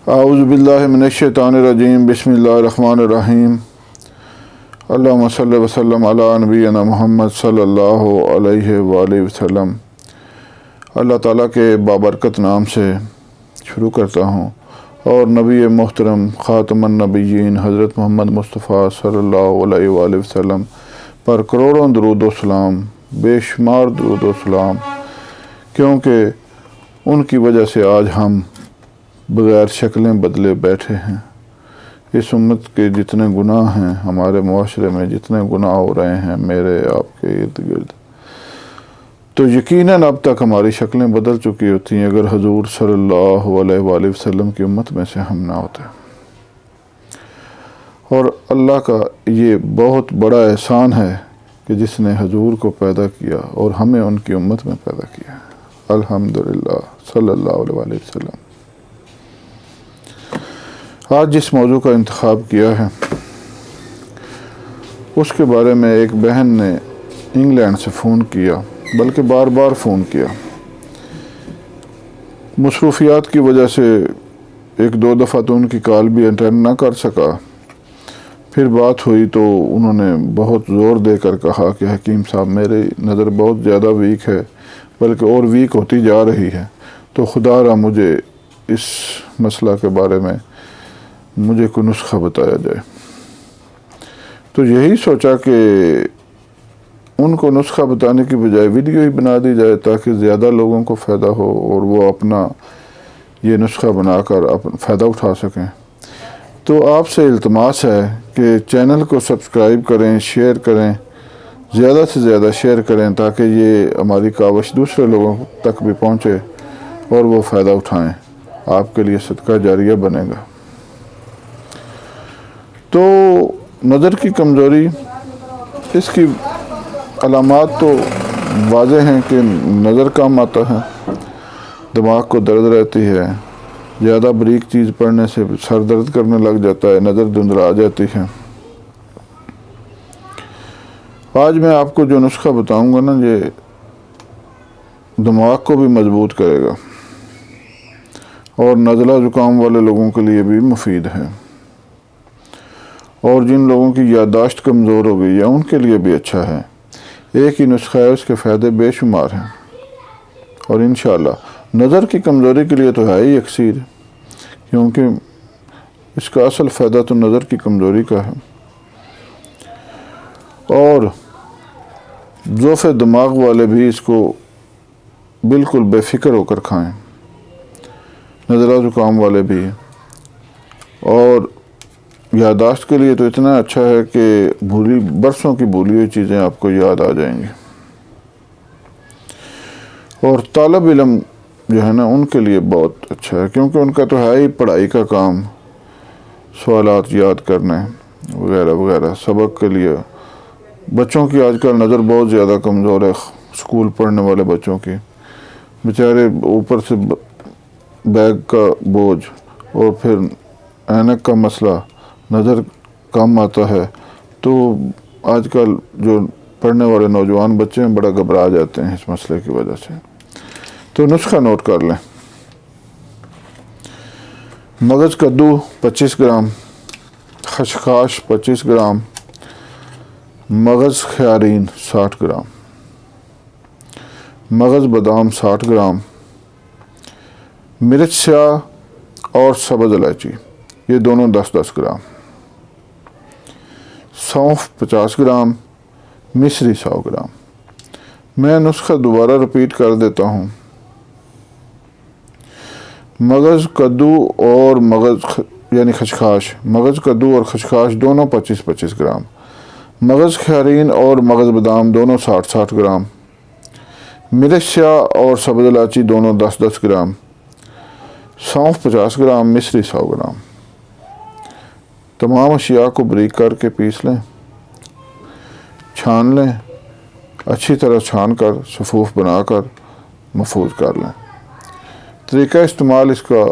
اعوذ باللہ من الشیطان الرجیم بسم اللہ الرحمن الرحیم اللہم صلی وسلم علی نبینا محمد صلی اللہ علیہ وآلہ وسلم۔ اللہ تعالیٰ کے بابرکت نام سے شروع کرتا ہوں اور نبی محترم خاتم النبیین حضرت محمد مصطفیٰ صلی اللہ علیہ وآلہ وسلم پر کروڑوں درود و سلام، بے شمار درود و سلام، کیونکہ ان کی وجہ سے آج ہم بغیر شکلیں بدلے بیٹھے ہیں۔ اس امت کے جتنے گناہ ہیں، ہمارے معاشرے میں جتنے گناہ ہو رہے ہیں میرے آپ کے ارد گرد، تو یقیناً اب تک ہماری شکلیں بدل چکی ہوتی ہیں اگر حضور صلی اللہ علیہ وآلہ وسلم کی امت میں سے ہم نہ ہوتے۔ اور اللہ کا یہ بہت بڑا احسان ہے کہ جس نے حضور کو پیدا کیا اور ہمیں ان کی امت میں پیدا کیا۔ الحمدللہ صلی اللہ علیہ وآلہ وسلم۔ آج جس موضوع کا انتخاب کیا ہے اس کے بارے میں ایک بہن نے انگلینڈ سے فون کیا، بلکہ بار بار فون کیا۔ مصروفیات کی وجہ سے ایک دو دفعہ تو ان کی کال بھی اٹینڈ نہ کر سکا۔ پھر بات ہوئی تو انہوں نے بہت زور دے کر کہا کہ حکیم صاحب میری نظر بہت زیادہ ویک ہے، بلکہ اور ویک ہوتی جا رہی ہے، تو خدا را مجھے اس مسئلہ کے بارے میں مجھے کوئی نسخہ بتایا جائے۔ تو یہی سوچا کہ ان کو نسخہ بتانے کی بجائے ویڈیو ہی بنا دی جائے تاکہ زیادہ لوگوں کو فائدہ ہو اور وہ اپنا یہ نسخہ بنا کر فائدہ اٹھا سکیں۔ تو آپ سے التماس ہے کہ چینل کو سبسکرائب کریں، شیئر کریں، زیادہ سے زیادہ شیئر کریں تاکہ یہ ہماری کاوش دوسرے لوگوں تک بھی پہنچے اور وہ فائدہ اٹھائیں، آپ کے لیے صدقہ جاریہ بنے گا۔ تو نظر کی کمزوری، اس کی علامات تو واضح ہیں کہ نظر کم آتا ہے، دماغ کو درد رہتی ہے، زیادہ باریک چیز پڑھنے سے سر درد کرنے لگ جاتا ہے، نظر دھندلا جاتی ہے۔ آج میں آپ کو جو نسخہ بتاؤں گا نا، یہ دماغ کو بھی مضبوط کرے گا اور نزلہ زکام والے لوگوں کے لیے بھی مفید ہے، اور جن لوگوں کی یادداشت کمزور ہو گئی ہے ان کے لیے بھی اچھا ہے۔ ایک ہی نسخہ ہے، اس کے فائدے بے شمار ہیں، اور انشاءاللہ نظر کی کمزوری کے لیے تو ہے ہی یکسیر، کیونکہ اس کا اصل فائدہ تو نظر کی کمزوری کا ہے۔ اور ضعف دماغ والے بھی اس کو بالکل بے فکر ہو کر کھائیں، نزلہ زکام والے بھی۔ اور یادداشت کے لیے تو اتنا اچھا ہے کہ برسوں کی بھولی ہوئی چیزیں آپ کو یاد آ جائیں گی۔ اور طالب علم جو ہے نا ان کے لیے بہت اچھا ہے، کیونکہ ان کا تو ہے ہی پڑھائی کا کام، سوالات یاد کرنے وغیرہ وغیرہ۔ سبق کے لیے بچوں کی آج کل نظر بہت زیادہ کمزور ہے، اسکول پڑھنے والے بچوں کی، بیچارے اوپر سے بیگ کا بوجھ اور پھر اینک کا مسئلہ، نظر کم آتا ہے، تو آج کل جو پڑھنے والے نوجوان بچے ہیں بڑا گھبرا جاتے ہیں اس مسئلے کی وجہ سے۔ تو نسخہ نوٹ کر لیں۔ مغز کدو 25 گرام، خشخاش 25 گرام، مغز خیارین 60 گرام، مغز بادام 60 گرام، مرچ سیاہ اور سبز الائچی یہ دونوں 10-10 گرام، سونف 50 گرام، مصری 100 گرام۔ میں نسخہ دوبارہ رپیٹ کر دیتا ہوں۔ مغز کدو اور یعنی خشخاش، مغز کدو اور خشخاش دونوں 25-25 گرام، مغز خیارین اور مغز بادام دونوں 60-60 گرام، مرچ سیاہ اور سبز الائچی دونوں 10-10 گرام، سونف 50 گرام، مصری 100 گرام۔ تمام اشیاء کو باریک کر کے پیس لیں، چھان لیں، اچھی طرح چھان کر صفوف بنا کر محفوظ کر لیں۔ طریقہ استعمال اس کا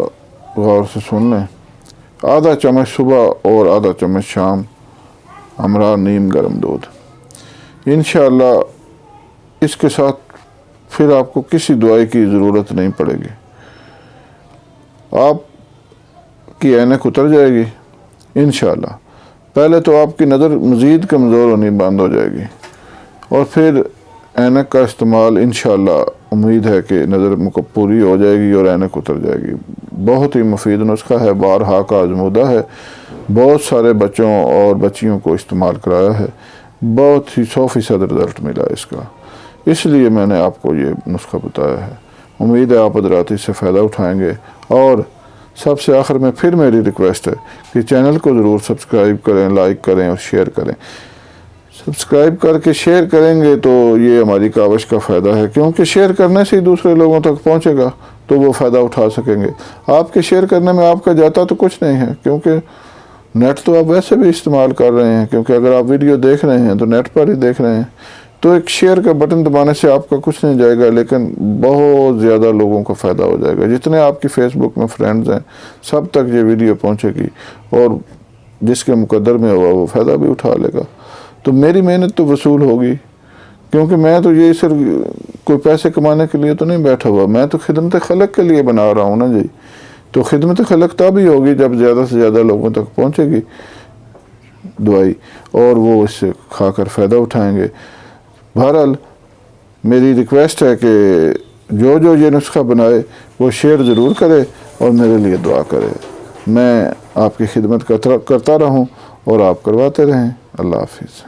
غور سے سن لیں۔ آدھا چمچ صبح اور آدھا چمچ شام، ہمراہ نیم گرم دودھ۔ انشاءاللہ اس کے ساتھ پھر آپ کو کسی دوائی کی ضرورت نہیں پڑے گی۔ آپ کی اینک اتر جائے گی انشاءاللہ۔ پہلے تو آپ کی نظر مزید کمزور ہونی بند ہو جائے گی، اور پھر اینک کا استعمال انشاءاللہ امید ہے کہ نظر پوری ہو جائے گی اور اینک اتر جائے گی۔ بہت ہی مفید نسخہ ہے، بارہا کا آزمودہ ہے، بہت سارے بچوں اور بچیوں کو استعمال کرایا ہے، بہت ہی 100% رزلٹ ملا اس کا، اس لیے میں نے آپ کو یہ نسخہ بتایا ہے۔ امید ہے آپ حضرات اس سے فائدہ اٹھائیں گے، اور سب سے آخر میں پھر میری ریکویسٹ ہے کہ چینل کو ضرور سبسکرائب کریں، لائک کریں اور شیئر کریں۔ سبسکرائب کر کے شیئر کریں گے تو یہ ہماری کاوش کا فائدہ ہے، کیونکہ شیئر کرنے سے ہی دوسرے لوگوں تک پہنچے گا تو وہ فائدہ اٹھا سکیں گے۔ آپ کے شیئر کرنے میں آپ کا جاتا تو کچھ نہیں ہے، کیونکہ نیٹ تو آپ ویسے بھی استعمال کر رہے ہیں، کیونکہ اگر آپ ویڈیو دیکھ رہے ہیں تو نیٹ پر ہی دیکھ رہے ہیں، تو ایک شیئر کا بٹن دبانے سے آپ کا کچھ نہیں جائے گا، لیکن بہت زیادہ لوگوں کو فائدہ ہو جائے گا۔ جتنے آپ کی فیس بک میں فرینڈز ہیں سب تک یہ ویڈیو پہنچے گی، اور جس کے مقدر میں ہوا وہ فائدہ بھی اٹھا لے گا، تو میری محنت تو وصول ہوگی، کیونکہ میں تو یہ صرف کوئی پیسے کمانے کے لیے تو نہیں بیٹھا ہوا، میں تو خدمت خلق کے لیے بنا رہا ہوں نا جی۔ تو خدمت خلق تب ہی ہوگی جب زیادہ سے زیادہ لوگوں تک پہنچے گی دوائی، اور وہ اس سے کھا کر فائدہ اٹھائیں گے۔ بہرحال میری ریکویسٹ ہے کہ جو یہ نسخہ بنائے وہ شیئر ضرور کرے اور میرے لیے دعا کرے۔ میں آپ کی خدمت کرتا رہوں اور آپ کرواتے رہیں۔ اللہ حافظ۔